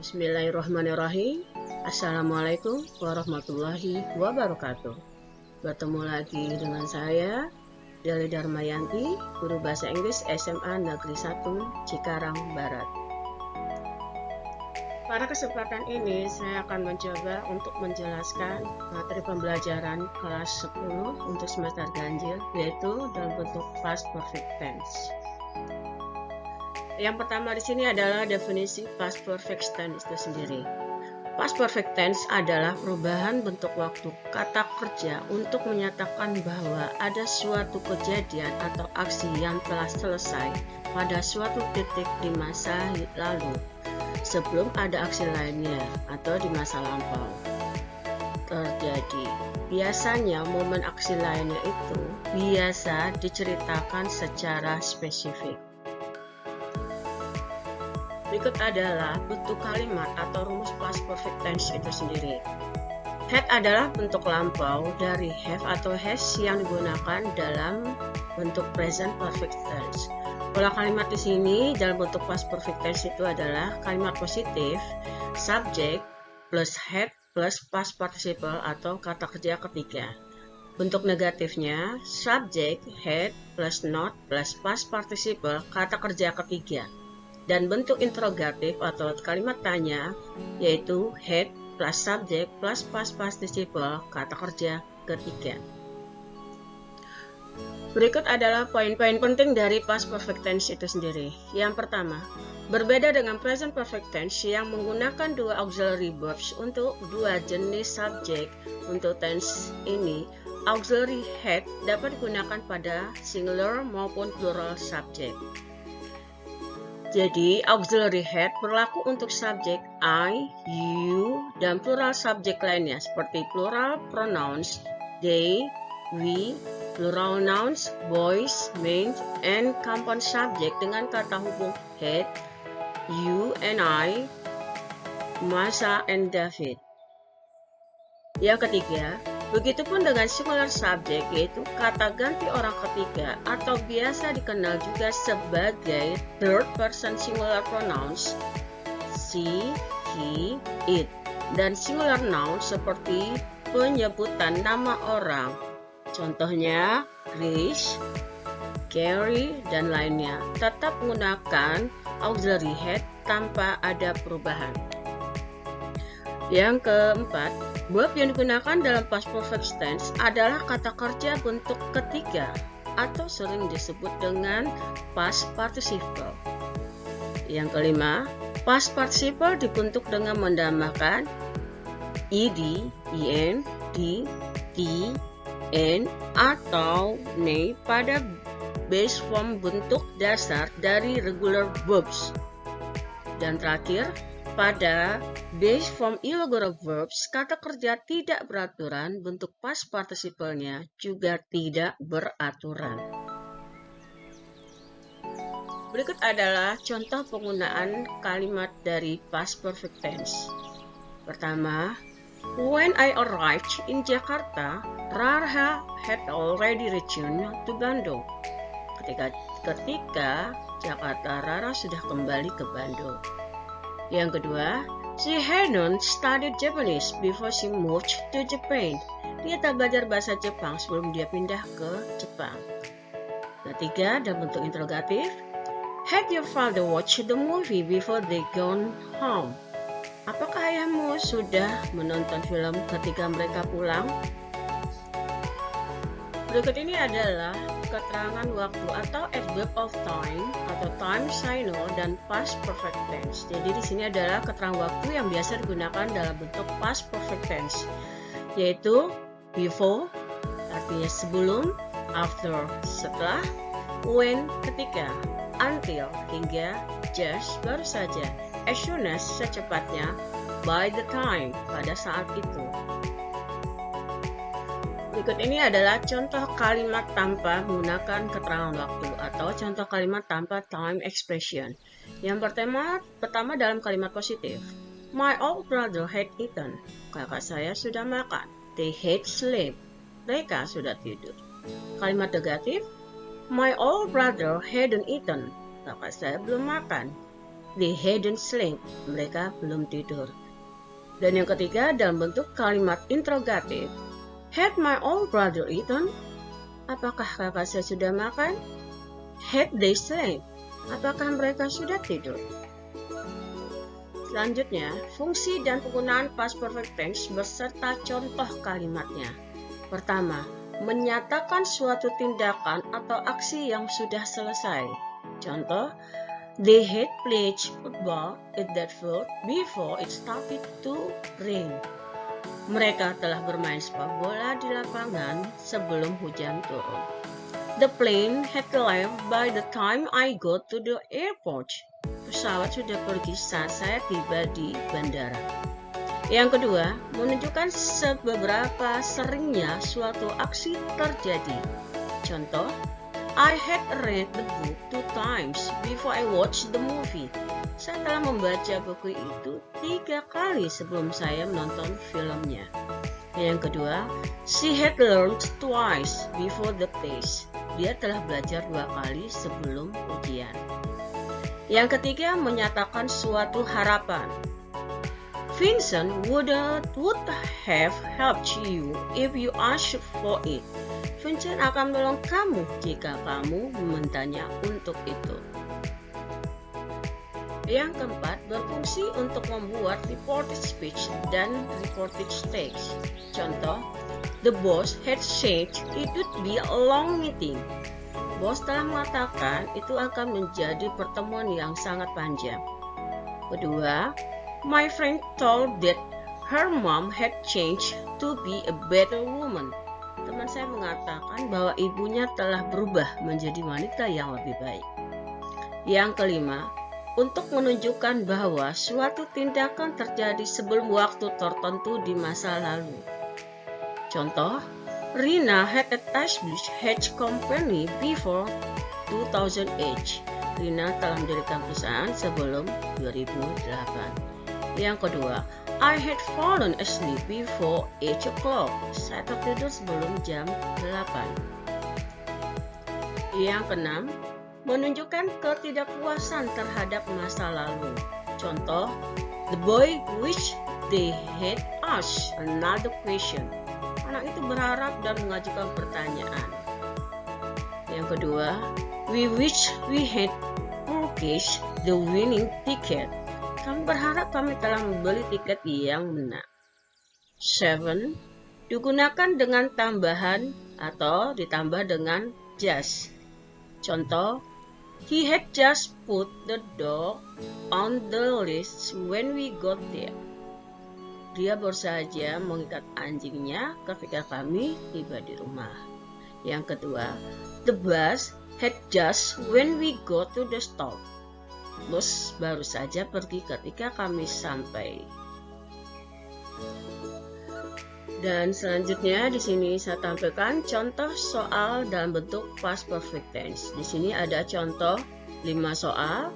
Bismillahirrahmanirrahim. Assalamualaikum warahmatullahi wabarakatuh. Bertemu lagi dengan saya, Deli Darmayanti, guru bahasa Inggris SMA Negeri 1 Cikarang Barat. Pada kesempatan ini, saya akan mencoba untuk menjelaskan materi pembelajaran kelas 10 untuk semester ganjil, yaitu dalam bentuk past perfect tense. Yang pertama di sini adalah definisi past perfect tense itu sendiri. Past perfect tense adalah perubahan bentuk waktu kata kerja untuk menyatakan bahwa ada suatu kejadian atau aksi yang telah selesai pada suatu titik di masa lalu sebelum ada aksi lainnya atau di masa lampau terjadi. Biasanya momen aksi lainnya itu biasa diceritakan secara spesifik. Berikut adalah bentuk kalimat atau rumus past perfect tense itu sendiri. Had adalah bentuk lampau dari have atau has yang digunakan dalam bentuk present perfect tense. Pola kalimat di sini dalam bentuk past perfect tense itu adalah kalimat positif, subject plus had plus past participle atau kata kerja ketiga. Bentuk negatifnya, subject, had plus not plus past participle kata kerja ketiga. Dan bentuk interrogatif atau kalimat tanya yaitu had plus subject plus past participle kata kerja ketiga. Berikut adalah poin-poin penting dari past perfect tense itu sendiri. Yang pertama, berbeda dengan present perfect tense yang menggunakan dua auxiliary verbs untuk dua jenis subject. Untuk tense ini, auxiliary had dapat digunakan pada singular maupun plural subject. Jadi, auxiliary had berlaku untuk subjek I, you, dan plural subjek lainnya seperti plural pronouns they, we, plural nouns boys, men, and compound subject dengan kata hubung had, you and I, Masha and David. Yang ketiga, begitupun dengan singular subject yaitu kata ganti orang ketiga atau biasa dikenal juga sebagai third person singular pronouns she, he, it, dan singular noun seperti penyebutan nama orang. Contohnya Chris, Gary, dan lainnya tetap menggunakan auxiliary had tanpa ada perubahan. Yang keempat, verb yang digunakan dalam past perfect tense adalah kata kerja bentuk ketiga atau sering disebut dengan past participle. Yang kelima, past participle dibentuk dengan menambahkan ed, en, d, t, n, atau ne pada base form bentuk dasar dari regular verbs. Dan terakhir, pada base form irregular verbs, kata kerja tidak beraturan, bentuk past participle-nya juga tidak beraturan. Berikut adalah contoh penggunaan kalimat dari past perfect tense. Pertama, when I arrived in Jakarta, Rara had already returned to Bandung. Ketika Jakarta, Rara sudah kembali ke Bandung. Yang kedua, she hadn't studied Japanese before she moved to Japan. Dia tak belajar bahasa Jepang sebelum dia pindah ke Jepang. Ketiga, dalam bentuk interrogatif, had your father watched the movie before they gone home? Apakah ayahmu sudah menonton film ketika mereka pulang? Berikut ini adalah keterangan waktu atau adverb of time atau time signal dan past perfect tense. Jadi di sini adalah keterangan waktu yang biasa digunakan dalam bentuk past perfect tense, yaitu before artinya sebelum, after setelah, when ketika, until hingga, just baru saja, as soon as secepatnya, by the time pada saat itu. Berikut ini adalah contoh kalimat tanpa menggunakan keterangan waktu atau contoh kalimat tanpa time expression. Yang pertama dalam kalimat positif. My old brother had eaten. Kakak saya sudah makan. They had slept. Mereka sudah tidur. Kalimat negatif. My old brother hadn't eaten. Kakak saya belum makan. They hadn't slept. Mereka belum tidur. Dan yang ketiga dalam bentuk kalimat interrogatif. Had my old brother eaten? Apakah kakak saya sudah makan? Had they slept? Apakah mereka sudah tidur? Selanjutnya, fungsi dan penggunaan past perfect tense beserta contoh kalimatnya. Pertama, menyatakan suatu tindakan atau aksi yang sudah selesai. Contoh, they had played football at that field before it started to rain. Mereka telah bermain sepak bola di lapangan sebelum hujan turun. The plane had left by the time I got to the airport. Pesawat sudah pergi saat saya tiba di bandara. Yang kedua, menunjukkan seberapa seringnya suatu aksi terjadi. Contoh, I had read the book 2 times before I watched the movie. Saya telah membaca buku itu 3 kali sebelum saya menonton filmnya. Yang kedua, she had learned twice before the test. Dia telah belajar 2 kali sebelum ujian. Yang ketiga, menyatakan suatu harapan. Vincent would have helped you if you asked for it. Vincent akan menolong kamu jika kamu memintanya untuk itu. Yang keempat, berfungsi untuk membuat reported speech dan reported text. Contoh, the boss had said it would be a long meeting. Bos telah mengatakan itu akan menjadi pertemuan yang sangat panjang. Kedua, my friend told that her mom had changed to be a better woman. Teman saya mengatakan bahwa ibunya telah berubah menjadi wanita yang lebih baik. Yang kelima, untuk menunjukkan bahwa suatu tindakan terjadi sebelum waktu tertentu di masa lalu. Contoh, Rina had established hedge company before 2008. Rina telah mendirikan perusahaan sebelum 2008. Yang kedua, I had fallen asleep before 8 o'clock. Saya tertidur sebelum jam 8. Yang keenam, menunjukkan ketidakpuasan terhadap masa lalu. Contoh, the boy wished they had asked another question. Anak itu berharap dan mengajukan pertanyaan. Yang kedua, we wish we had purchased the winning ticket. Kami berharap kami telah membeli tiket yang menang. 7. Digunakan dengan tambahan atau ditambah dengan just. Contoh, he had just put the dog on the list when we got there. Dia baru saja mengikat anjingnya ketika kami tiba di rumah. Yang kedua, the bus had just when we go to the stop. Bus baru saja pergi ketika kami sampai. Dan selanjutnya di sini saya tampilkan contoh soal dalam bentuk past perfect tense. Di sini ada contoh 5 soal.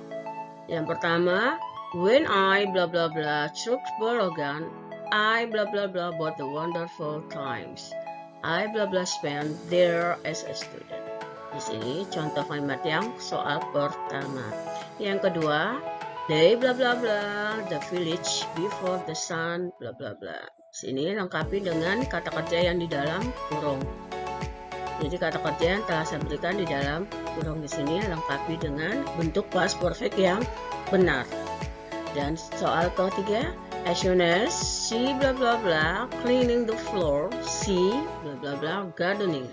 Yang pertama, when I blah blah blah took Bologan, I blah blah blah bought the wonderful times. I blah blah spent there as a student. Di sini contoh kalimat yang soal pertama. Yang kedua, they blah blah blah the village before the sun blah blah blah. Sini lengkapi dengan kata kerja yang di dalam kurung. Jadi kata kerja yang telah saya berikan di dalam kurung di sini lengkapi dengan bentuk past perfect yang benar. Dan soal ketiga, as soon as she blah blah blah cleaning the floor, she blah blah blah gardening.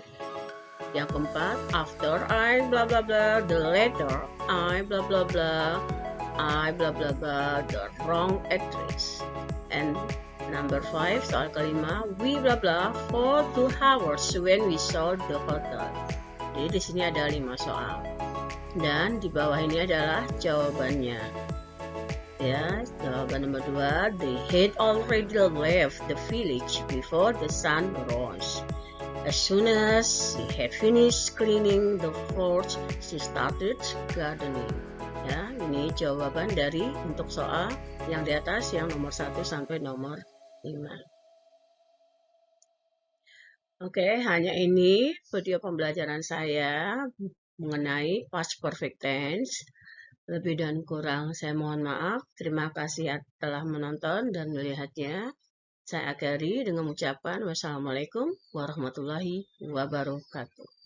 Yang keempat, after I blah blah blah the letter, I blah blah blah the wrong address. And number 5, soal kelima, we blah blah for 2 hours when we saw the hotel. Jadi di sini ada 5 soal. Dan di bawah ini adalah jawabannya. Ya, jawaban nomor 2, they had already left the village before the sun rose. As soon as she had finished cleaning the floor, she started gardening. Ya, ini jawaban dari untuk soal yang di atas yang nomor 1 sampai nomor 5. Oke, hanya ini video pembelajaran saya mengenai past perfect tense. Lebih dan kurang saya mohon maaf. Terima kasih telah menonton dan melihatnya. Saya akhiri dengan ucapan wassalamualaikum warahmatullahi wabarakatuh.